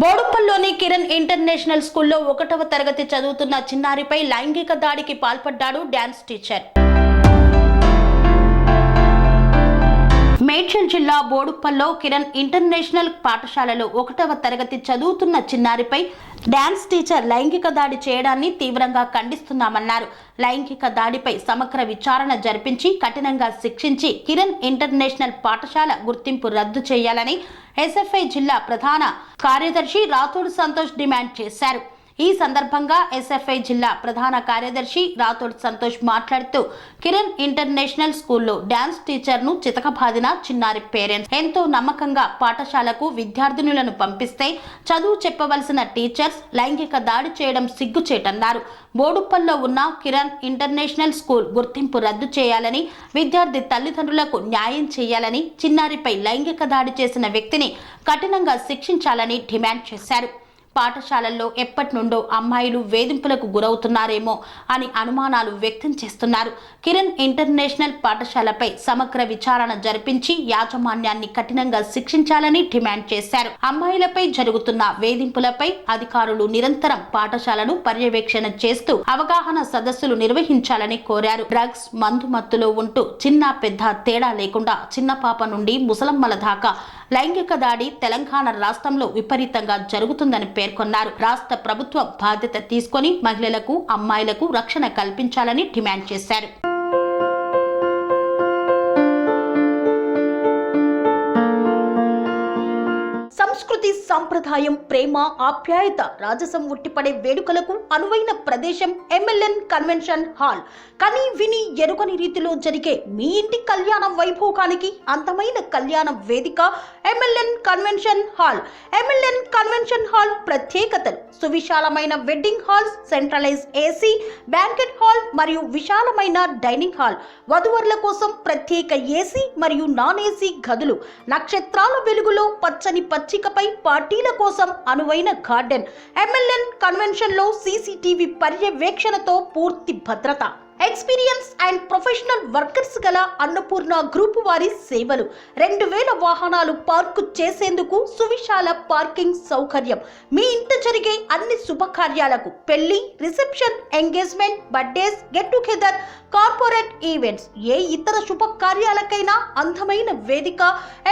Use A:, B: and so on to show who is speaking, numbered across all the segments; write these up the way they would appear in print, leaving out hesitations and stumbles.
A: బోడుప్పల్లోని Kiran international స్కూల్లో 1వ తరగతి చదువుతున్న చిన్నారిపై లైంగిక దాడికి పాల్పడ్డాడు డాన్స్ టీచర్. మేడ్చల్ జిల్లా బోడుప్పల్లో కిరణ్ ఇంటర్నేషనల్ పాఠశాలలో 1వ తరగతి చదువుతున్న చిన్నారిపై డాన్స్ టీచర్ లైంగిక దాడి చేయడాన్ని తీవ్రంగా ఖండిస్తున్నామన్నారు. లైంగిక దాడిపై సమగ్ర విచారణ జరిపించి కఠినంగా శిక్షించి కిరణ్ ఇంటర్నేషనల్ పాఠశాల గుర్తింపు రద్దు చేయాలని ఎస్ఎఫ్ఐ జిల్లా ప్రధాన కార్యదర్శి రాథోడ్ సంతోష్ డిమాండ్ చేశారు. ఈ సందర్భంగా ఎస్ఎఫ్ఐ జిల్లా ప్రధాన కార్యదర్శి రాథోడ్ సంతోష్ మాట్లాడుతూ కిరణ్ ఇంటర్నేషనల్ స్కూల్లో డాన్స్ టీచర్ ను చితకబాదిన చిన్నారి పేరెంట్స్ ఎంతో నమ్మకంగా పాఠశాలకు విద్యార్థినులను పంపిస్తే చదువు చెప్పవలసిన టీచర్స్ లైంగిక దాడి చేయడం సిగ్గుచేటన్నారు. బోడుప్పల్లో ఉన్న కిరణ్ ఇంటర్నేషనల్ స్కూల్ గుర్తింపు రద్దు చేయాలని, విద్యార్థి తల్లిదండ్రులకు న్యాయం చేయాలని, చిన్నారిపై లైంగిక దాడి చేసిన వ్యక్తిని కఠినంగా శిక్షించాలని డిమాండ్ చేశారు. పాఠశాలల్లో ఎప్పటి నుండో అమ్మాయిలు వేధింపులకు గురవుతున్నారేమో అని అనుమానాలు వ్యక్తం చేస్తున్నారు. కిరణ్ ఇంటర్నేషనల్ పాఠశాలపై సమగ్ర విచారణ జరిపించి యాజమాన్యాన్ని కఠినంగా శిక్షించాలని డిమాండ్ చేశారు. అమ్మాయిలపై జరుగుతున్న వేధింపులపై అధికారులు నిరంతరం పాఠశాలను పర్యవేక్షణ చేస్తూ అవగాహన సదస్సులు నిర్వహించాలని కోరారు. డ్రగ్స్, మందు మత్తులో ఉంటూ చిన్న పెద్ద తేడా లేకుండా చిన్న పాప నుండి ముసలమ్మల దాకా లైంగిక దాడి తెలంగాణ రాష్ట్రంలో విపరీతంగా జరుగుతుందని పేర్కొన్నారు. రాష్ట్ర ప్రభుత్వం బాధ్యత తీసుకొని మహిళలకు, అమ్మాయిలకు రక్షణ కల్పించాలని డిమాండ్ చేశారు. సంస్కృతి, సంప్రదాయం, ప్రేమ, ఆప్యాయత, రాజసం ఉట్టిపడే వేడుకలకు అనువైన ప్రదేశం ఎంఎల్ఎన్ కన్వెన్షన్ హాల్. కని విని ఎరుగని రీతిలో జరిగే మీ ఇంటి కళ్యాణ వైభోగానికి అందమైన కళ్యాణ వేదిక MLN convention hall. MLN convention hall ప్రత్యేకతలు: సువిశాలమైన wedding halls, centralise AC banquet hall మరియు విశాలమైన డైనింగ్ హాల్, వధువరుల కోసం ప్రత్యేక ఏసీ మరియు నాన్ ఏసీ గదులు, నక్షత్రాల వెలుగులో పచ్చని పచ్చికపై పార్టీల కోసం అనువైన గార్డెన్. ఎంఎల్ఎన్ కన్వెన్షన్ లో సీసీటీవీ పర్యవేక్షణతో పూర్తి భద్రత. ఎక్స్పీరియన్స్ అండ్ ప్రొఫెషనల్ వర్కర్స్ గల అన్నపూర్ణ గ్రూప్ వారి సేవలు. 2000 వాహనాలు పార్కు చేసేందుకు సువిశాల పార్కింగ్ సౌకర్యం. మీ ఇంట జరిగే అన్ని శుభకార్యాలకు, పెళ్లి, reception, engagement, birthdays, get together, corporate events, ఏ ఇతర శుభకార్యాలకైనా అందమైన వేదిక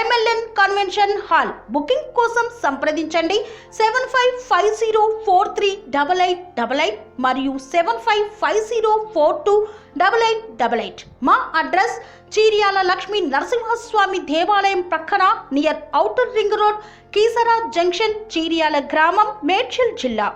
A: ఎంఎల్ఎన్ కన్వెన్షన్ హాల్. బుకింగ్ కోసం సంప్రదించండి 7550438888 మరియు 7550428888. మా అడ్రస్ చీర్యాల లక్ష్మీ నరసింహస్వామి దేవాలయం ప్రక్కన, near outer ring road, Keesara junction, Cheeryal గ్రామం, మేడ్చల్ జిల్లా.